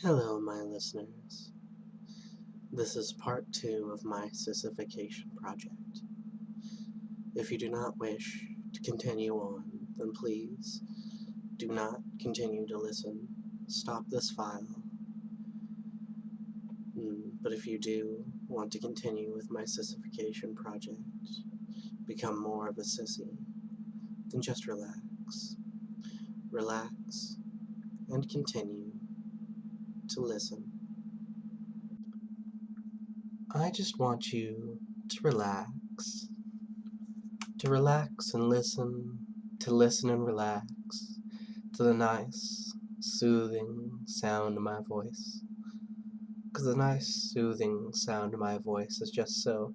Hello, my listeners. This is part 2 of my Sissification project. If you do not wish to continue on, then please do not continue to listen. Stop this file. But if you do want to continue with my Sissification project, become more of a sissy, then just relax. Relax and continue to listen. I just want you to relax. To relax and listen, to listen and relax to the nice, soothing sound of my voice. Because the nice, soothing sound of my voice is just so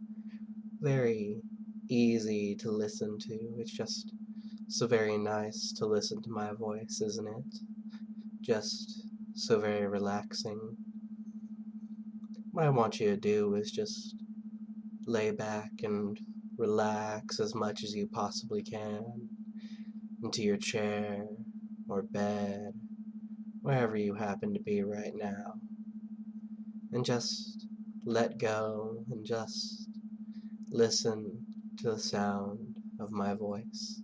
very easy to listen to. It's just so very nice to listen to my voice, isn't it? Just so very relaxing. What I want you to do is just lay back and relax as much as you possibly can into your chair or bed, wherever you happen to be right now, and just let go and just listen to the sound of my voice,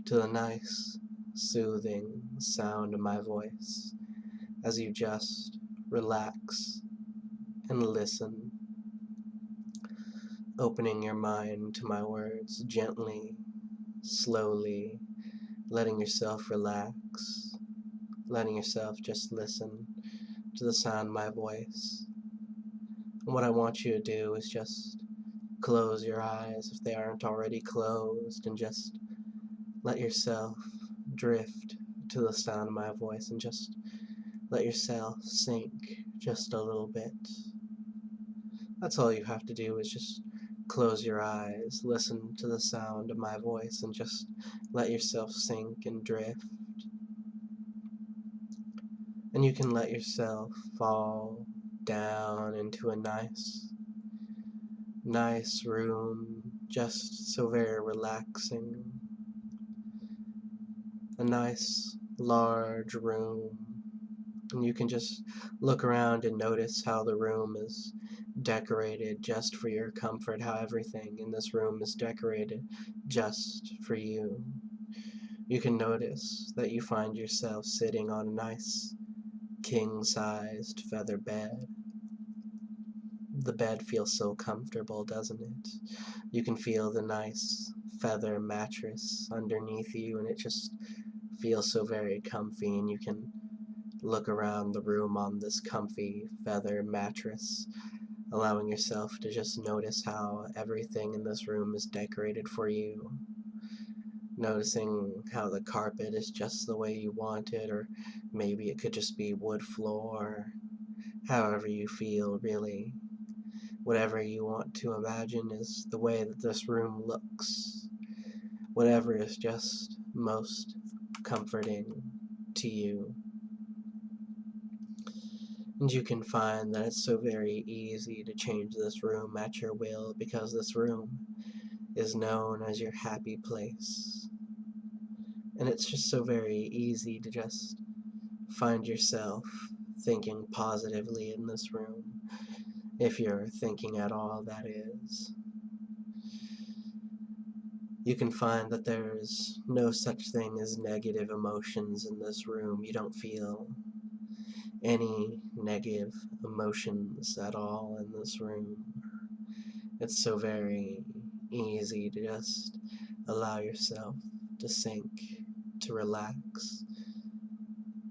to the nice, soothing sound of my voice as you just relax and listen, opening your mind to my words gently, slowly, letting yourself relax, letting yourself just listen to the sound of my voice. And what I want you to do is just close your eyes if they aren't already closed, and just let yourself drift to the sound of my voice and just let yourself sink just a little bit. That's all you have to do, is just close your eyes, listen to the sound of my voice, and just let yourself sink and drift. And you can let yourself fall down into a nice room, just so very relaxing. A nice, large room. And you can just look around and notice how the room is decorated just for your comfort, how everything in this room is decorated just for you. You can notice that you find yourself sitting on a nice, king-sized feather bed. The bed feels so comfortable, doesn't it? You can feel the nice feather mattress underneath you, and it just feels so very comfy, and you can look around the room on this comfy feather mattress, allowing yourself to just notice how everything in this room is decorated for you. Noticing how the carpet is just the way you want it, or maybe it could just be wood floor, however you feel, really. Whatever you want to imagine is the way that this room looks. Whatever is just most comforting to you. And you can find that it's so very easy to change this room at your will, because this room is known as your happy place. And it's just so very easy to just find yourself thinking positively in this room, if you're thinking at all, that is. You can find that there's no such thing as negative emotions in this room. You don't feel any negative emotions at all in this room. It's so very easy to just allow yourself to sink, to relax.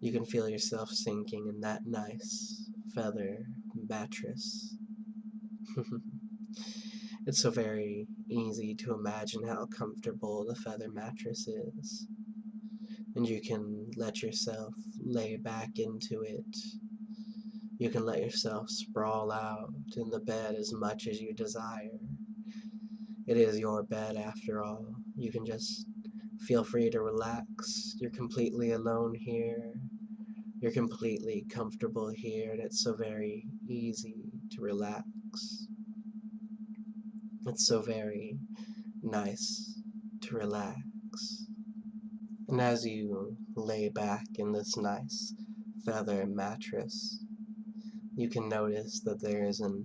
You can feel yourself sinking in that nice feather mattress. It's so very easy to imagine how comfortable the feather mattress is. And you can let yourself lay back into it. You can let yourself sprawl out in the bed as much as you desire. It is your bed after all. You can just feel free to relax. You're completely alone here. You're completely comfortable here, and it's so very easy to relax. It's so very nice to relax. And as you lay back in this nice feather mattress. You can notice that there is an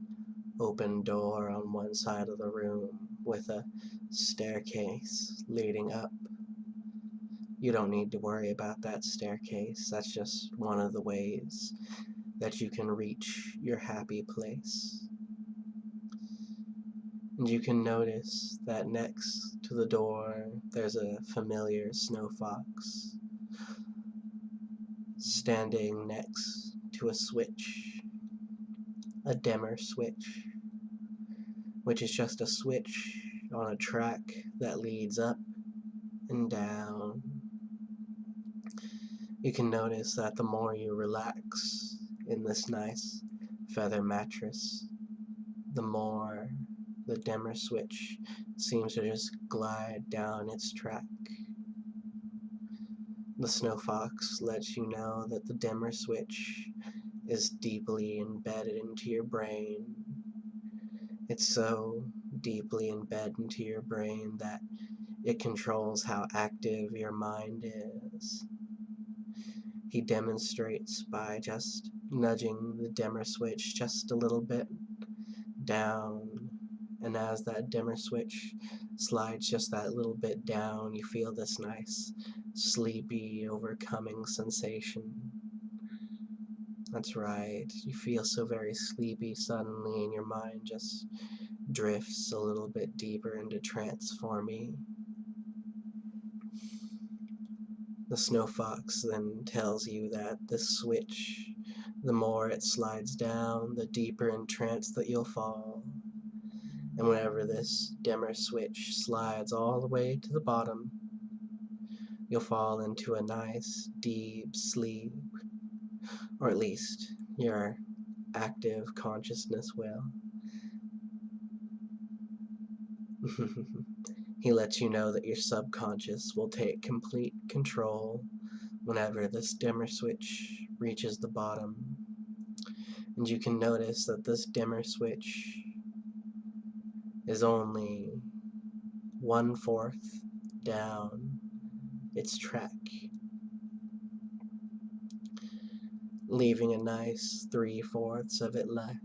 open door on one side of the room with a staircase leading up. You don't need to worry about that staircase. That's just one of the ways that you can reach your happy place. And you can notice that next to the door there's a familiar snow fox standing next to a switch, a dimmer switch, which is just a switch on a track that leads up and down. You can notice that the more you relax in this nice feather mattress, the more the dimmer switch seems to just glide down its track. The snow fox lets you know that the dimmer switch is deeply embedded into your brain. It's so deeply embedded into your brain that it controls how active your mind is. He demonstrates by just nudging the dimmer switch just a little bit down, and as that dimmer switch slides just that little bit down, you feel this nice, sleepy, overcoming sensation. That's right, you feel so very sleepy suddenly, and your mind just drifts a little bit deeper into trance for me. The snow fox then tells you that this switch, the more it slides down, the deeper in trance that you'll fall. And whenever this dimmer switch slides all the way to the bottom, you'll fall into a nice deep sleep, or at least your active consciousness will. He lets you know that your subconscious will take complete control whenever this dimmer switch reaches the bottom. And you can notice that this dimmer switch is only 1/4 down its track, leaving a nice 3/4 of it left.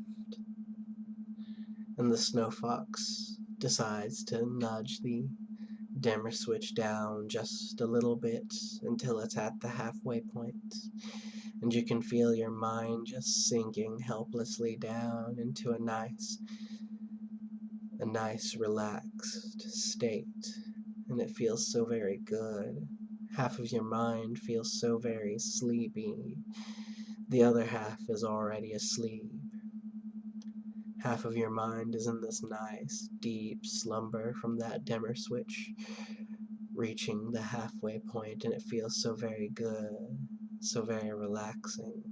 And the snow fox decides to nudge the dimmer switch down just a little bit until it's at the halfway point, and you can feel your mind just sinking helplessly down into a nice relaxed state, and it feels so very good. Half of your mind feels so very sleepy, the other half is already asleep. Half of your mind is in this nice, deep slumber from that dimmer switch reaching the halfway point, and it feels so very good, so very relaxing.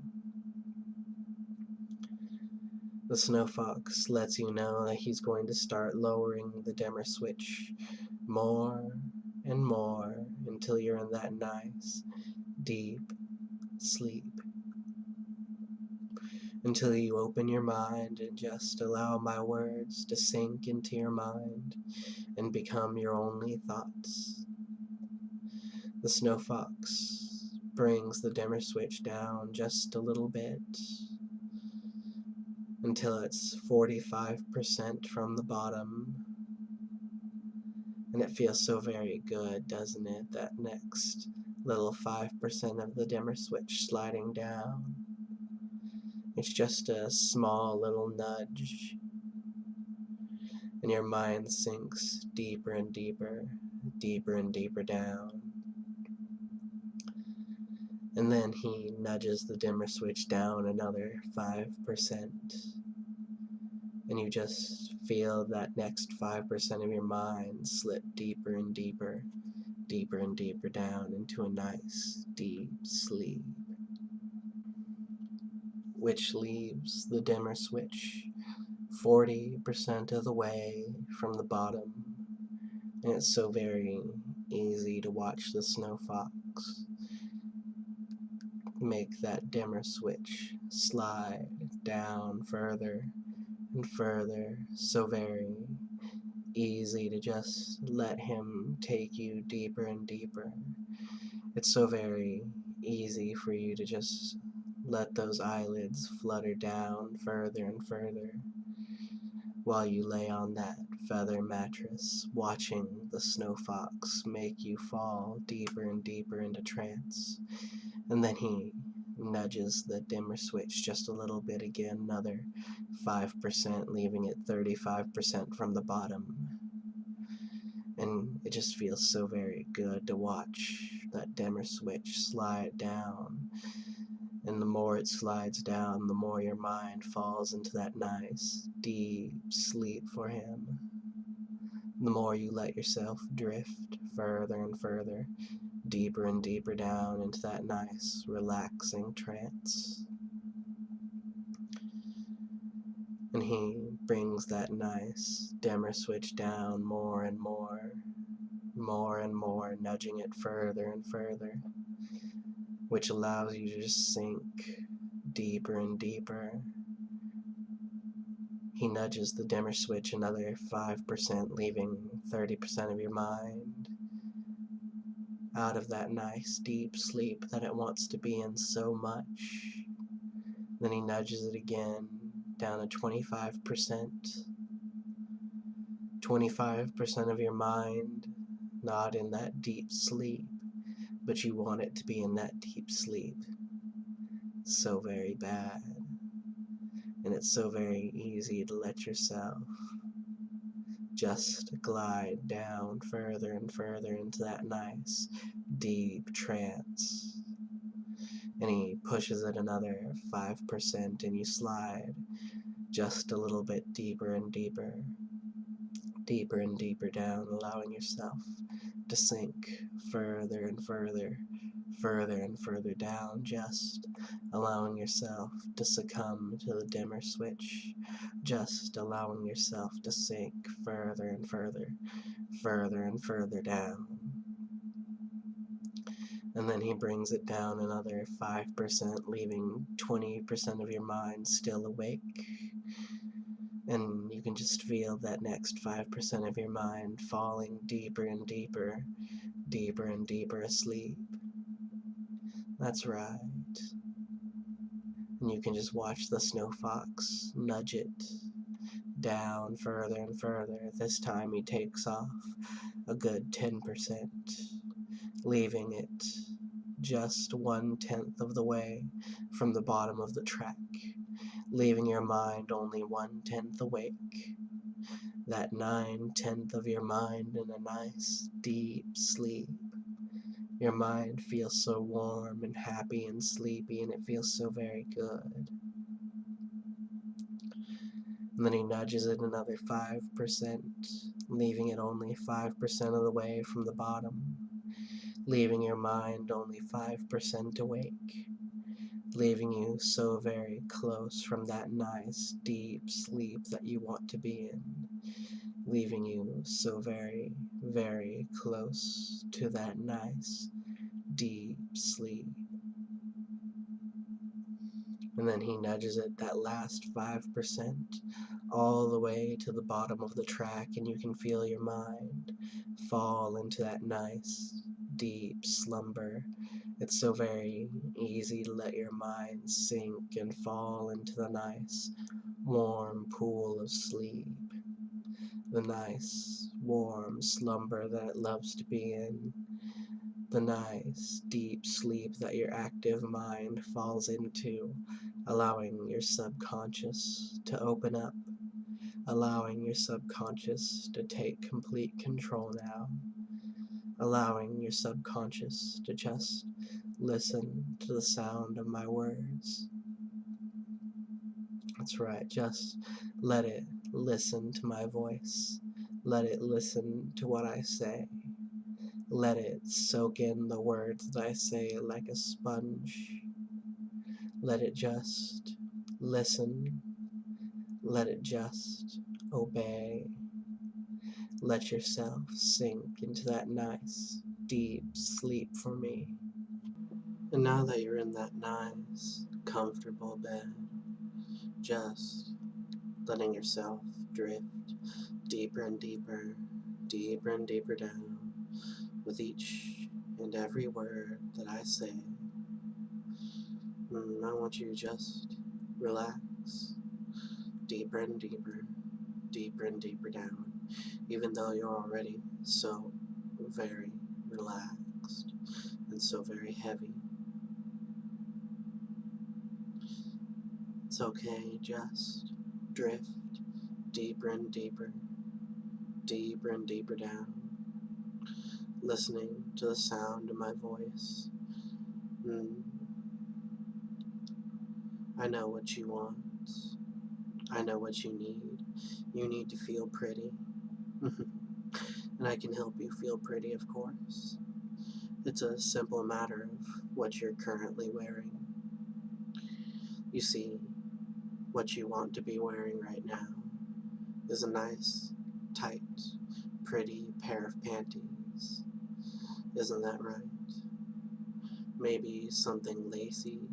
The snow fox lets you know that he's going to start lowering the dimmer switch more and more until you're in that nice, deep sleep. Until you open your mind and just allow my words to sink into your mind and become your only thoughts. The snow fox brings the dimmer switch down just a little bit until it's 45% from the bottom. And it feels so very good, doesn't it? That next little 5% of the dimmer switch sliding down. It's just a small little nudge, and your mind sinks deeper and deeper, deeper and deeper down. And then he nudges the dimmer switch down another 5%. And you just feel that next 5% of your mind slip deeper and deeper, deeper and deeper down into a nice, deep sleep, which leaves the dimmer switch 40% of the way from the bottom. And it's so very easy to watch the snow fox make that dimmer switch slide down further and further, so very easy to just let him take you deeper and deeper. It's so very easy for you to just let those eyelids flutter down further and further while you lay on that feather mattress, watching the snow fox make you fall deeper and deeper into trance. And then he nudges the dimmer switch just a little bit again, another 5%, leaving it 35% from the bottom. And it just feels so very good to watch that dimmer switch slide down. And the more it slides down, the more your mind falls into that nice, deep sleep for him. The more you let yourself drift further and further, deeper and deeper down into that nice, relaxing trance. And he brings that nice dimmer switch down more and more, nudging it further and further, which allows you to just sink deeper and deeper. He nudges the dimmer switch another 5%, leaving 30% of your mind out of that nice deep sleep that it wants to be in so much. Then he nudges it again down to 25%. 25% of your mind not in that deep sleep, but you want it to be in that deep sleep so very bad. And it's so very easy to let yourself just glide down further and further into that nice deep trance. And he pushes it another 5%, and you slide just a little bit deeper and deeper, deeper and deeper down, allowing yourself to sink further and further, further and further down, just allowing yourself to succumb to the dimmer switch, just allowing yourself to sink further and further, further and further down. And then he brings it down another 5%, leaving 20% of your mind still awake. And you can just feel that next 5% of your mind falling deeper and deeper, deeper and deeper asleep. That's right. And you can just watch the snow fox nudge it down further and further. This time he takes off a good 10%, leaving it just 1/10 of the way from the bottom of the track, leaving your mind only 1/10 awake. That 9/10 of your mind in a nice deep sleep. Your mind feels so warm and happy and sleepy, and it feels so very good. And then he nudges it another 5%, leaving it only 5% of the way from the bottom, leaving your mind only 5% awake, leaving you so very close from that nice deep sleep that you want to be in, leaving you so very, very close to that nice deep sleep. And then he nudges it that last 5% all the way to the bottom of the track, and you can feel your mind fall into that nice deep slumber. It's so very easy to let your mind sink and fall into the nice warm pool of sleep, the nice warm slumber that it loves to be in, the nice deep sleep that your active mind falls into, allowing your subconscious to open up, allowing your subconscious to take complete control now, allowing your subconscious to just listen to the sound of my words. That's right, just let it listen to my voice. Let it listen to what I say. Let it soak in the words that I say like a sponge. Let it just listen. Let it just obey. Let yourself sink into that nice, deep sleep for me. And now that you're in that nice, comfortable bed, just letting yourself drift deeper and deeper, deeper and deeper down with each and every word that I say. I want you to just relax deeper and deeper, deeper and deeper down, even though you're already so very relaxed and so very heavy. It's okay, just drift deeper and deeper, deeper and deeper down, listening to the sound of my voice. Mm, I know what you want. I know what you need. You need to feel pretty. And I can help you feel pretty, of course. It's a simple matter of what you're currently wearing. You see, what you want to be wearing right now is a nice, tight, pretty pair of panties. Isn't that right? Maybe something lacy,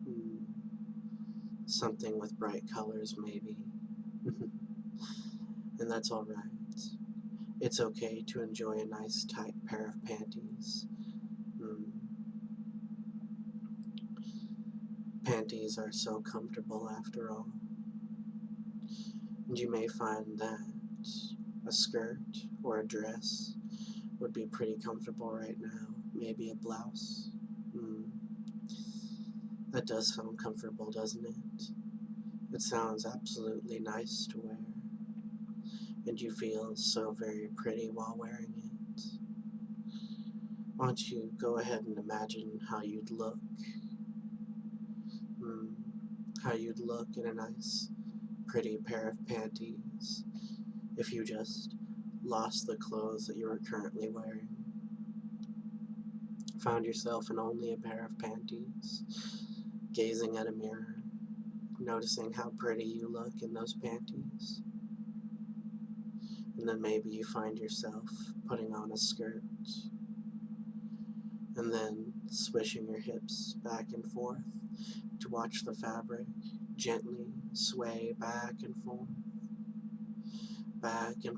mm, something with bright colors, maybe. And that's alright. It's okay to enjoy a nice, tight pair of panties. Mm. Panties are so comfortable after all. And you may find that a skirt or a dress would be pretty comfortable right now. Maybe a blouse. Mm. That does sound comfortable, doesn't it? It sounds absolutely nice to wear. And you feel so very pretty while wearing it. Why don't you go ahead and imagine how you'd look? Mm. How you'd look in a nice, pretty pair of panties if you just lost the clothes that you were currently wearing. Found yourself in only a pair of panties, gazing at a mirror, noticing how pretty you look in those panties. And then maybe you find yourself putting on a skirt, and then swishing your hips back and forth to watch the fabric gently sway back and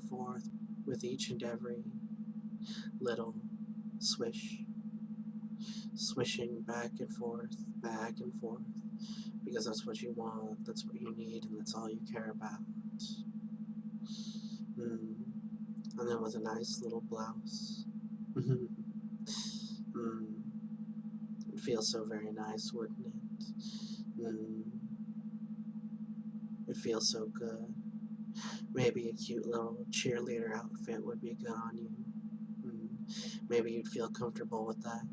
forth with each and every little swish, swishing back and forth, because that's what you want, that's what you need, and that's all you care about. Mm. And then with a nice little blouse. Mm. It feels so very nice, wouldn't it? Mm. It feels so good. Maybe a cute little cheerleader outfit would be good on you. Maybe you'd feel comfortable with that.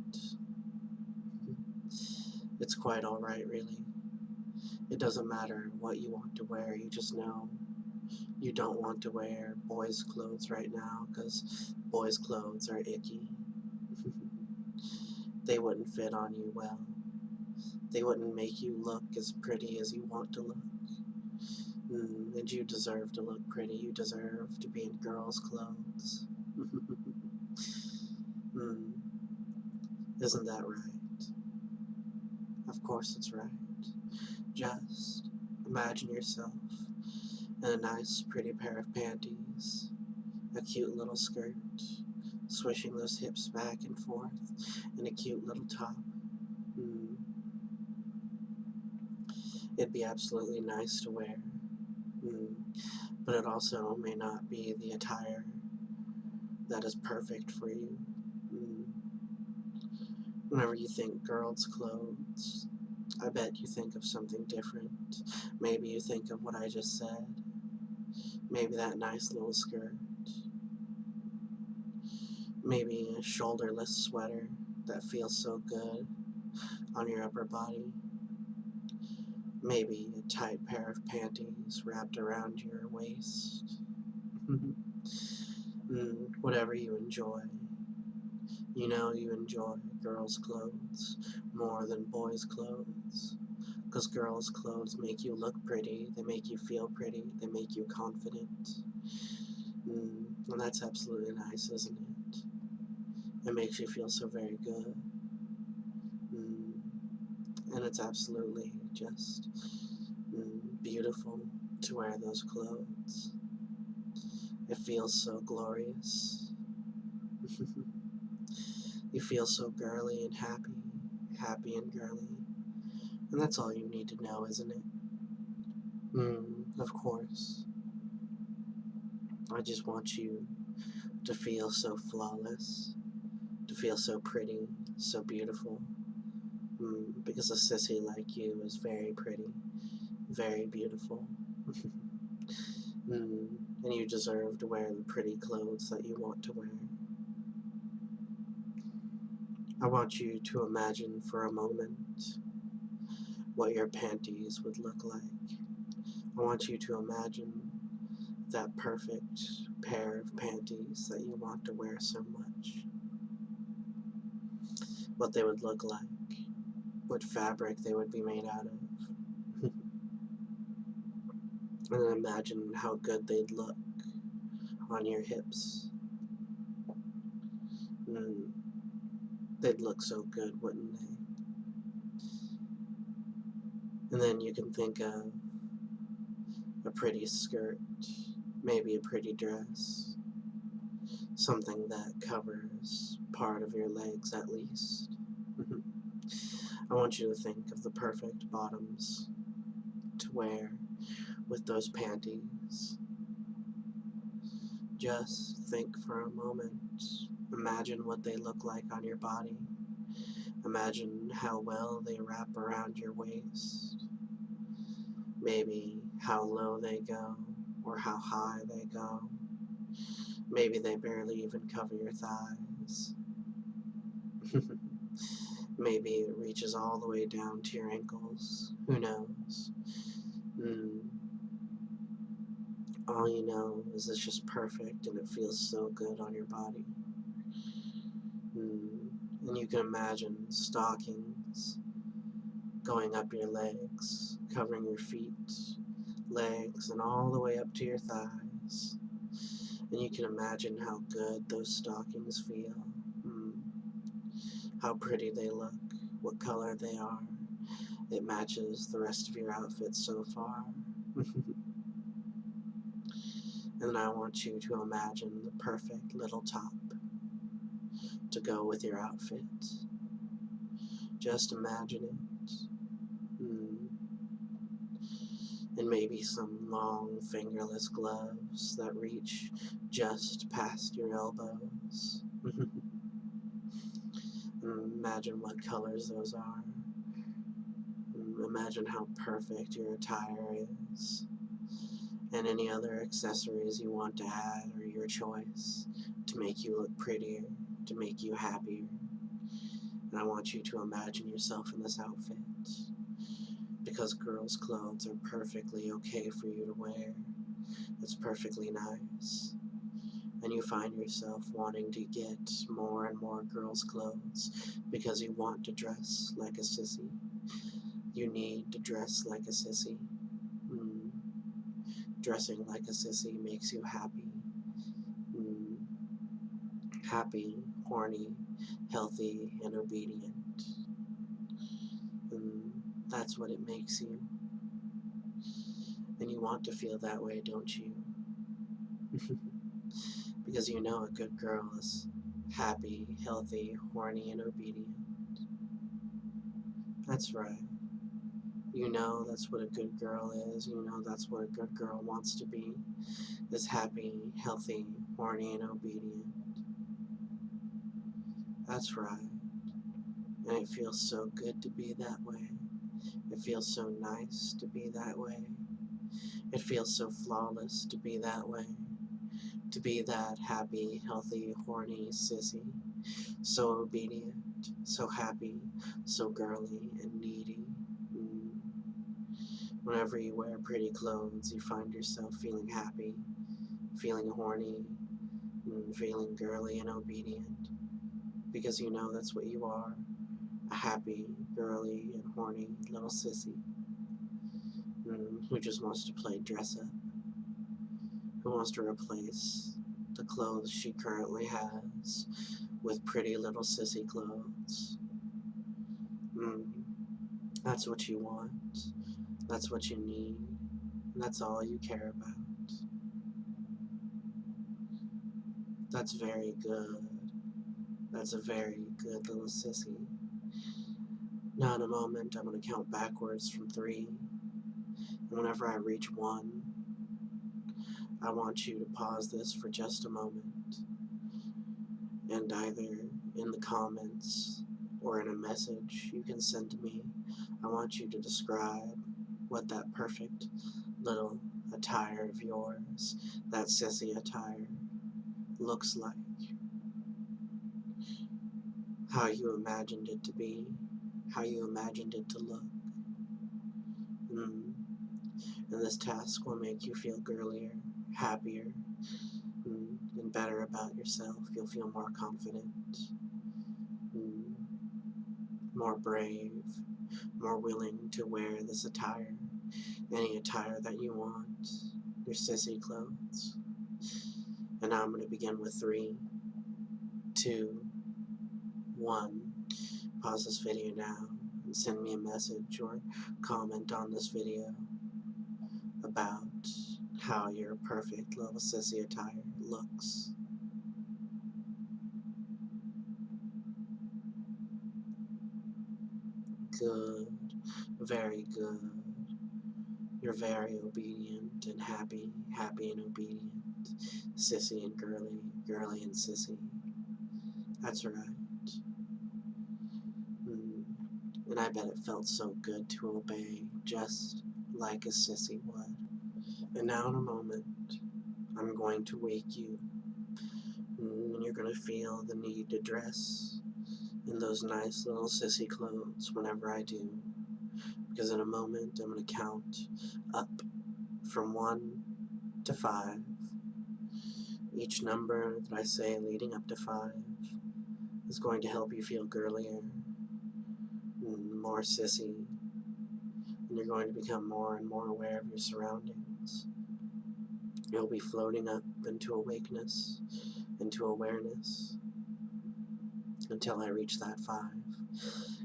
It's quite alright, really. It doesn't matter what you want to wear, you just know you don't want to wear boys' clothes right now, because boys' clothes are icky. They wouldn't fit on you well. They wouldn't make you look as pretty as you want to look. And you deserve to look pretty. You deserve to be in girls' clothes. Isn't that right? Of course it's right. Just imagine yourself in a nice, pretty pair of panties, a cute little skirt, swishing those hips back and forth, and a cute little top. It'd be absolutely nice to wear. But it also may not be the attire that is perfect for you. Whenever you think girls' clothes, I bet you think of something different. Maybe you think of what I just said. Maybe that nice little skirt. Maybe a shoulderless sweater that feels so good on your upper body. Maybe a tight pair of panties wrapped around your waist. Whatever you enjoy. You know you enjoy girls' clothes more than boys' clothes. Because girls' clothes make you look pretty, they make you feel pretty, they make you confident. And that's absolutely nice, isn't it? It makes you feel so very good. And it's absolutely just beautiful to wear those clothes. It feels so glorious. You feel so girly and happy and girly. And that's all you need to know, isn't it? Of course. I just want you to feel so flawless, to feel so pretty, so beautiful. Because a sissy like you is very pretty, very beautiful. And you deserve to wear the pretty clothes that you want to wear. I want you to imagine for a moment what your panties would look like. I want you to imagine that perfect pair of panties that you want to wear so much. What they would look like, what fabric they would be made out of. And then imagine how good they'd look on your hips. They'd look so good, wouldn't they? And then you can think of a pretty skirt, maybe a pretty dress, something that covers part of your legs at least. I want you to think of the perfect bottoms to wear with those panties. Just think for a moment. Imagine what they look like on your body. Imagine how well they wrap around your waist. Maybe how low they go or how high they go. Maybe they barely even cover your thighs. Maybe it reaches all the way down to your ankles. Who knows? All you know is it's just perfect and it feels so good on your body. And you can imagine stockings going up your legs, covering your feet, legs, and all the way up to your thighs. And you can imagine how good those stockings feel, how pretty they look, what color they are. It matches the rest of your outfit so far. And then I want you to imagine the perfect little top to go with your outfit. Just imagine it. And maybe some long fingerless gloves that reach just past your elbows. Imagine what colors those are. Imagine how perfect your attire is. And any other accessories you want to add are your choice to make you look prettier, to make you happier. And I want you to imagine yourself in this outfit. Because girls' clothes are perfectly okay for you to wear. It's perfectly nice. And you find yourself wanting to get more and more girls' clothes because you want to dress like a sissy. You need to dress like a sissy. Dressing like a sissy makes you happy. Happy, horny, healthy, and obedient. That's what it makes you. And you want to feel that way, don't you? Because you know a good girl is happy, healthy, horny, and obedient. That's right. You know that's what a good girl is. You know that's what a good girl wants to be. Is happy, healthy, horny, and obedient. That's right. And it feels so good to be that way. It feels so nice to be that way. It feels so flawless to be that way. To be that happy, healthy, horny sissy. So obedient, so happy, so girly and needy. Whenever you wear pretty clothes, you find yourself feeling happy, feeling horny, feeling girly and obedient. Because you know that's what you are. A happy, girly, and horny little sissy. Who just wants to play dress up. Who wants to replace the clothes she currently has with pretty little sissy clothes. That's what you want. That's what you need. And that's all you care about. That's very good. That's a very good little sissy. Now in a moment, I'm going to count backwards from 3, and whenever I reach 1, I want you to pause this for just a moment, and either in the comments or in a message you can send to me, I want you to describe what that perfect little attire of yours, that sissy attire, looks like. How you imagined it to be, how you imagined it to look. And this task will make you feel girlier, happier, and better about yourself. You'll feel more confident, more brave, more willing to wear this attire, any attire that you want, your sissy clothes. And now I'm going to begin with 3, 2, 1. Pause this video now and send me a message or comment on this video about how your perfect little sissy attire looks. Good. Very good. You're very obedient and happy, happy and obedient. Sissy and girly, girly and sissy. That's right. And I bet it felt so good to obey, just like a sissy would. And now in a moment, I'm going to wake you, and you're going to feel the need to dress in those nice little sissy clothes whenever I do. Because in a moment, I'm going to count up from 1 to 5. Each number that I say leading up to 5 is going to help you feel girlier, more sissy, and you're going to become more and more aware of your surroundings. You'll be floating up into awakeness, into awareness, until I reach that 5.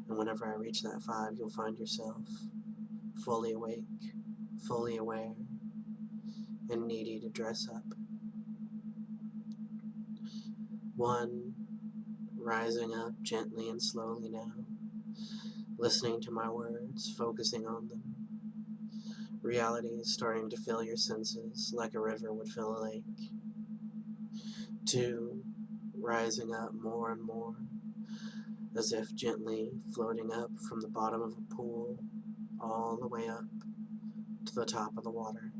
And whenever I reach that 5, you'll find yourself fully awake, fully aware, and needy to dress up. 1, rising up gently and slowly now, listening to my words, focusing on them. Reality is starting to fill your senses like a river would fill a lake. 2, rising up more and more, as if gently floating up from the bottom of a pool all the way up to the top of the water.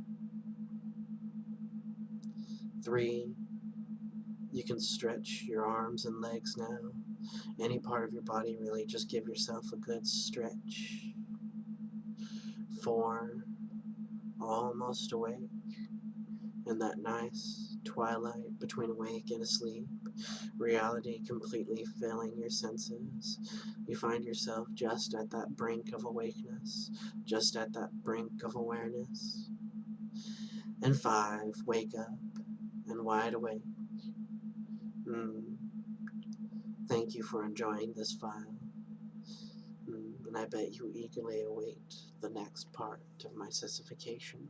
3, you can stretch your arms and legs now. Any part of your body, really, just give yourself a good stretch. 4, almost awake, in that nice twilight between awake and asleep, reality completely filling your senses. You find yourself just at that brink of awakeness, just at that brink of awareness. And 5, wake up and wide awake. Thank you for enjoying this file, and I bet you eagerly await the next part of my Sissification.